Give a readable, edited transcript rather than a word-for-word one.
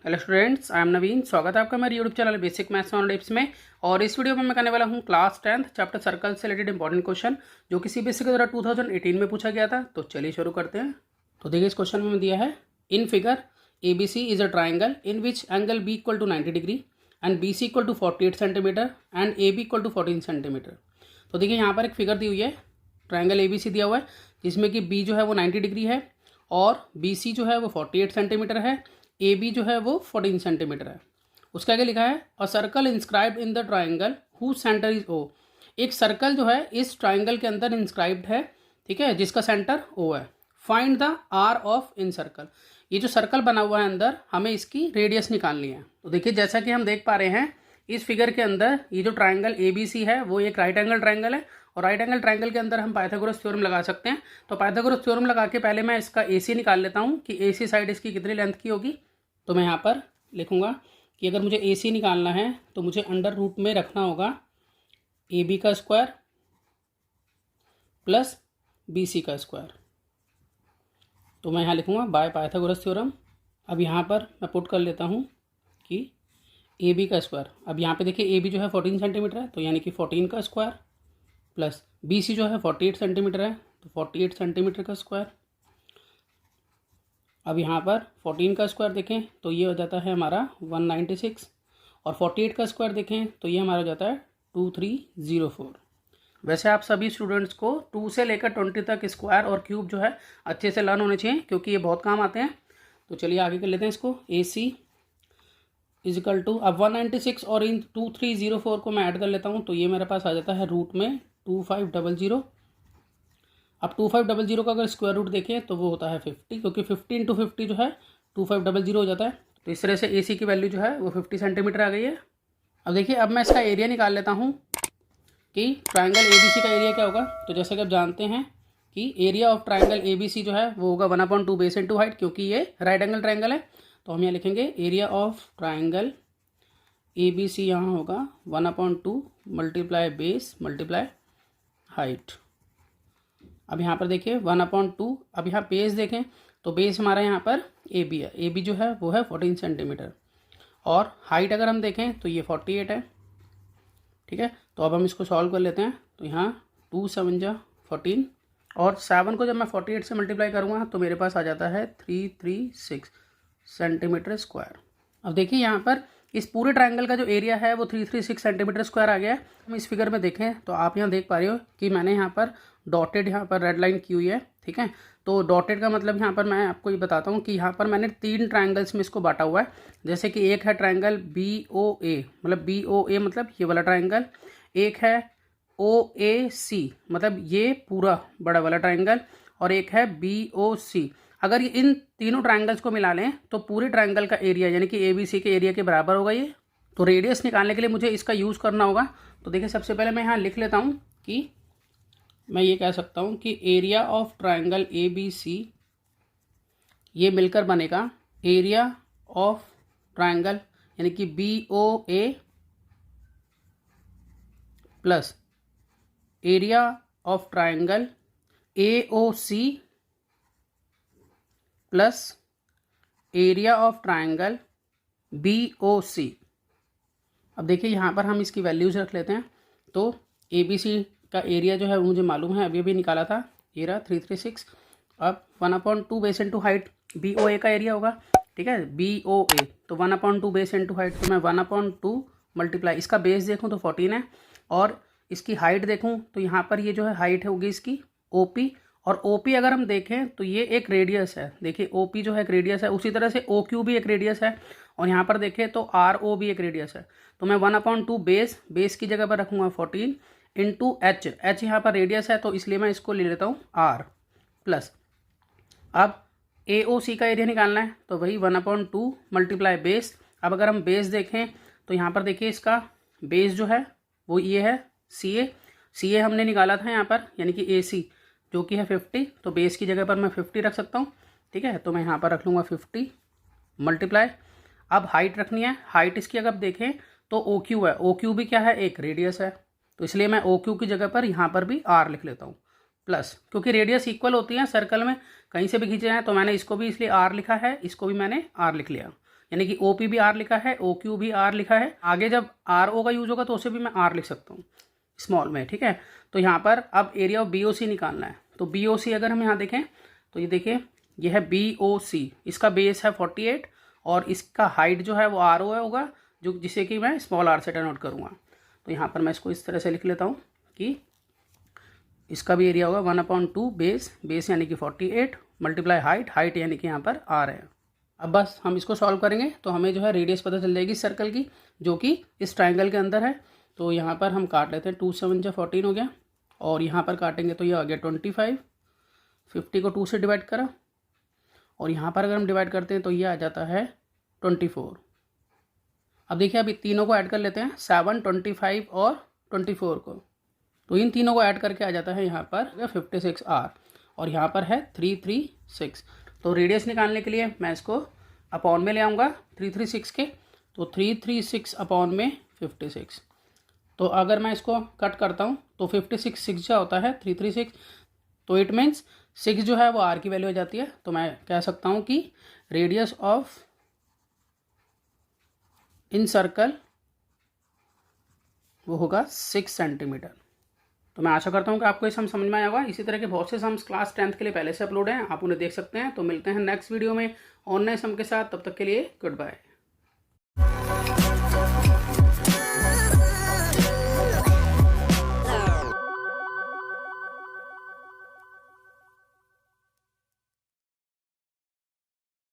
Hello students, I am नवीन। स्वागत है आपका मेरे यूट्यूब चैनल बेसिक मैथ्स और टिप्स में। और इस वीडियो में मैं करने वाला हूं क्लास 10th चैप्टर सर्कल से रिलेटेड इंपॉर्टेंट क्वेश्चन जो कि सीबीएसई के द्वारा 2018 में पूछा गया था। तो चलिए शुरू करते हैं। तो देखिए, इस क्वेश्चन में दिया है in figure ABC is a triangle in which angle B equal to 90 degree and BC equal to 48 centimetre and AB equal to 14 centimetre. तो देखिए, यहाँ पर एक फिगर दी हुई है, ट्राइंगल ABC दिया हुआ है जिसमें कि B जो है वो 90 डिग्री है और BC जो है वो 48 सेंटीमीटर है, AB जो है वो 14 सेंटीमीटर है। उसका आगे लिखा है a circle inscribed in the triangle who centre is O। एक सर्कल जो है इस ट्राइंगल के अंदर इंस्क्राइब्ड है, ठीक है, जिसका सेंटर O है। Find the R of in circle. ये जो सर्कल बना हुआ है अंदर, हमें इसकी रेडियस निकालनी है। तो देखिए, जैसा कि हम देख पा रहे हैं इस फिगर के अंदर ये जो ट्राइंगल ABC है वो एक राइट एंगल ट्राइंगल है और राइट एंगल ट्राइंगल के अंदर हम पाइथागोरस थ्योरम लगा सकते हैं। तो पाइथागोरस थ्योरम लगा के पहले मैं इसका AC निकाल लेता हूँ कि AC साइड इसकी कितनी लेंथ की होगी। तो मैं यहाँ पर लिखूँगा कि अगर मुझे AC निकालना है तो मुझे अंडर रूट में रखना होगा AB का स्क्वायर प्लस BC का स्क्वायर। तो मैं यहाँ लिखूँगा बाय पाइथागोरस थ्योरम। अब यहाँ पर मैं पुट कर लेता हूँ कि AB का स्क्वायर। अब यहाँ पे देखिए AB जो है 14 सेंटीमीटर है, तो यानी कि 14 का स्क्वायर प्लस BC जो है 48 सेंटीमीटर है, तो 48 सेंटीमीटर का स्क्वायर। अब यहाँ पर 14 का स्क्वायर देखें तो ये हो जाता है हमारा 196 और 48 का स्क्वायर देखें तो ये हमारा हो जाता है 2304। वैसे आप सभी स्टूडेंट्स को 2 से लेकर 20 तक स्क्वायर और क्यूब जो है अच्छे से लर्न होने चाहिए, क्योंकि ये बहुत काम आते हैं। तो चलिए आगे कर लेते हैं इसको। AC इज इक्वल टू, अब 196 और इन 2304 को मैं ऐड कर लेता हूँ तो ये मेरे पास आ जाता है रूट में 2500। अब 2500 का अगर स्क्वायर रूट देखें तो वो होता है 50, क्योंकि 50 इंटू 50 जो है 2500 हो जाता है। तो इस तरह से AC की वैल्यू जो है वो 50 सेंटीमीटर आ गई है। अब देखिए, अब मैं इसका एरिया निकाल लेता हूँ कि ट्राइंगल ABC का एरिया क्या होगा। तो जैसे कि आप जानते हैं कि एरिया ऑफ ट्राइंगल ABC जो है वो होगा 1/2 बेस इंटू हाइट, क्योंकि ये राइट एंगल ट्राइंगल है। तो हम यहाँ लिखेंगे एरिया ऑफ ट्राइंगल ABC यहाँ होगा 1/2 मल्टीप्लाई बेस मल्टीप्लाई हाइट। अब यहाँ पर देखिए 1/2, अब यहाँ बेस देखें तो बेस हमारा यहाँ पर AB है। AB जो है वो है 14 सेंटीमीटर और हाइट अगर हम देखें तो ये 48 है, ठीक है। तो अब हम इसको सॉल्व कर लेते हैं। तो यहाँ 2 7 जा 14 और 7 को जब मैं 48 से मल्टीप्लाई करूँगा तो मेरे पास आ जाता है 336 सेंटीमीटर स्क्वायर। अब देखिए, यहाँ पर इस पूरे ट्रायंगल का जो एरिया है वो 336 सेंटीमीटर स्क्वायर आ गया है। हम इस फिगर में देखें तो आप यहाँ देख पा रहे हो कि मैंने यहाँ पर डॉटेड यहाँ पर रेड लाइन की हुई है, ठीक है। तो डॉटेड का मतलब यहाँ पर मैं आपको ये बताता हूँ कि यहाँ पर मैंने 3 ट्रायंगल्स में इसको बांटा हुआ है। जैसे कि एक है ट्रायंगल BOA, मतलब BOA मतलब ये वाला ट्रायंगल, एक है OAC मतलब ये पूरा बड़ा वाला ट्रायंगल, और एक है BOC। अगर ये इन तीनों ट्रायंगल्स को मिला लें तो पूरे ट्रायंगल का एरिया यानी कि ABC के एरिया के बराबर होगा ये। तो रेडियस निकालने के लिए मुझे इसका यूज़ करना होगा। तो देखिए, सबसे पहले मैं यहाँ लिख लेता हूँ कि मैं ये कह सकता हूँ कि एरिया ऑफ ट्रायंगल ABC ये मिलकर बनेगा एरिया ऑफ ट्रायंगल यानी कि BOA plus area of triangle AOC plus area of triangle BOC। अब देखिए, यहाँ पर हम इसकी वैल्यूज़ रख लेते हैं। तो ABC का एरिया जो है वो मुझे मालूम है, अभी अभी निकाला था, ये रहा 336। अब 1/2 बेस इंटू हाइट BOA का एरिया होगा, ठीक है, BOA। तो 1/2 बेस इंटू हाइट, तो मैं 1/2 मल्टीप्लाई, इसका बेस देखूँ तो 14 है और इसकी हाइट देखूँ तो यहाँ पर ये जो है हाइट होगी इसकी OP, और OP अगर हम देखें तो ये एक रेडियस है। देखिए, OP जो है एक रेडियस है, उसी तरह से OQ भी एक रेडियस है, और यहाँ पर देखें तो RO भी एक रेडियस है। तो मैं 1/2 बेस की जगह पर रखूँगा 14 इंटू H यहाँ पर रेडियस है, तो इसलिए मैं इसको ले लेता हूँ R प्लस। अब AOC का एरिया निकालना है तो वही 1/2 मल्टीप्लाई बेस। अब अगर हम बेस देखें तो यहाँ पर देखिए इसका बेस जो है वो ये है CA हमने निकाला था यहाँ पर, यानी कि AC जो कि है 50, तो बेस की जगह पर मैं 50 रख सकता हूँ, ठीक है। तो मैं यहाँ पर रख लूँगा 50 मल्टीप्लाई। अब हाइट रखनी है, हाइट इसकी अगर देखें तो OQ है, OQ भी क्या है, एक रेडियस है, तो इसलिए मैं OQ की जगह पर यहाँ पर भी R लिख लेता हूँ प्लस, क्योंकि रेडियस इक्वल होती है सर्कल में, कहीं से भी खींचे हैं, तो मैंने इसको भी इसलिए R लिखा है, इसको भी मैंने R लिख लिया। यानी कि OP भी R लिखा है, OQ भी R लिखा है। आगे जब RO का यूज होगा तो उसे भी मैं R लिख सकता हूँ स्मॉल में, ठीक है। तो यहाँ पर अब एरिया ऑफ BOC निकालना है। तो BOC अगर हम यहाँ देखें तो ये देखिए ये है BOC, इसका बेस है 48 और इसका हाइट जो है वो RO होगा, जो जिसे कि मैं स्मॉल r से डिनोट करूँगा। तो यहाँ पर मैं इसको इस तरह से लिख लेता हूँ कि इसका भी एरिया होगा 1/2 बेस यानी कि 48 मल्टीप्लाई हाइट यानी कि यहाँ पर R है। अब बस हम इसको सॉल्व करेंगे तो हमें जो है रेडियस पता चल जाएगी सर्कल की, जो कि इस ट्राइंगल के अंदर है। तो यहाँ पर हम काट लेते हैं, 2 7 जा 14 हो गया, और यहाँ पर काटेंगे तो ये आ गया 25। 50 को 2 से डिवाइड करा, और यहाँ पर अगर हम डिवाइड करते हैं तो ये आ जाता है 24। अब देखिए अभी तीनों को ऐड कर लेते हैं, 7, 25 और 24 को। तो इन तीनों को ऐड करके आ जाता है यहाँ पर 56R, और यहाँ पर है 336। तो रेडियस निकालने के लिए मैं इसको अपॉन में ले आऊँगा 336 के, तो 336 अपॉन में 56। तो अगर मैं इसको कट करता हूँ तो 56 6 जो होता है 336, तो इट मीन्स 6 जो है वो R की वैल्यू हो जाती है। तो मैं कह सकता हूँ कि रेडियस ऑफ इन सर्कल वो होगा 6 सेंटीमीटर। तो मैं आशा करता हूँ कि आपको ये सम समझ में आया होगा। इसी तरह के बहुत से सम्स क्लास 10th के लिए पहले से अपलोड हैं, आप उन्हें देख सकते हैं। तो मिलते हैं नेक्स्ट वीडियो में और नए सम के साथ, तब तक के लिए गुड बाय।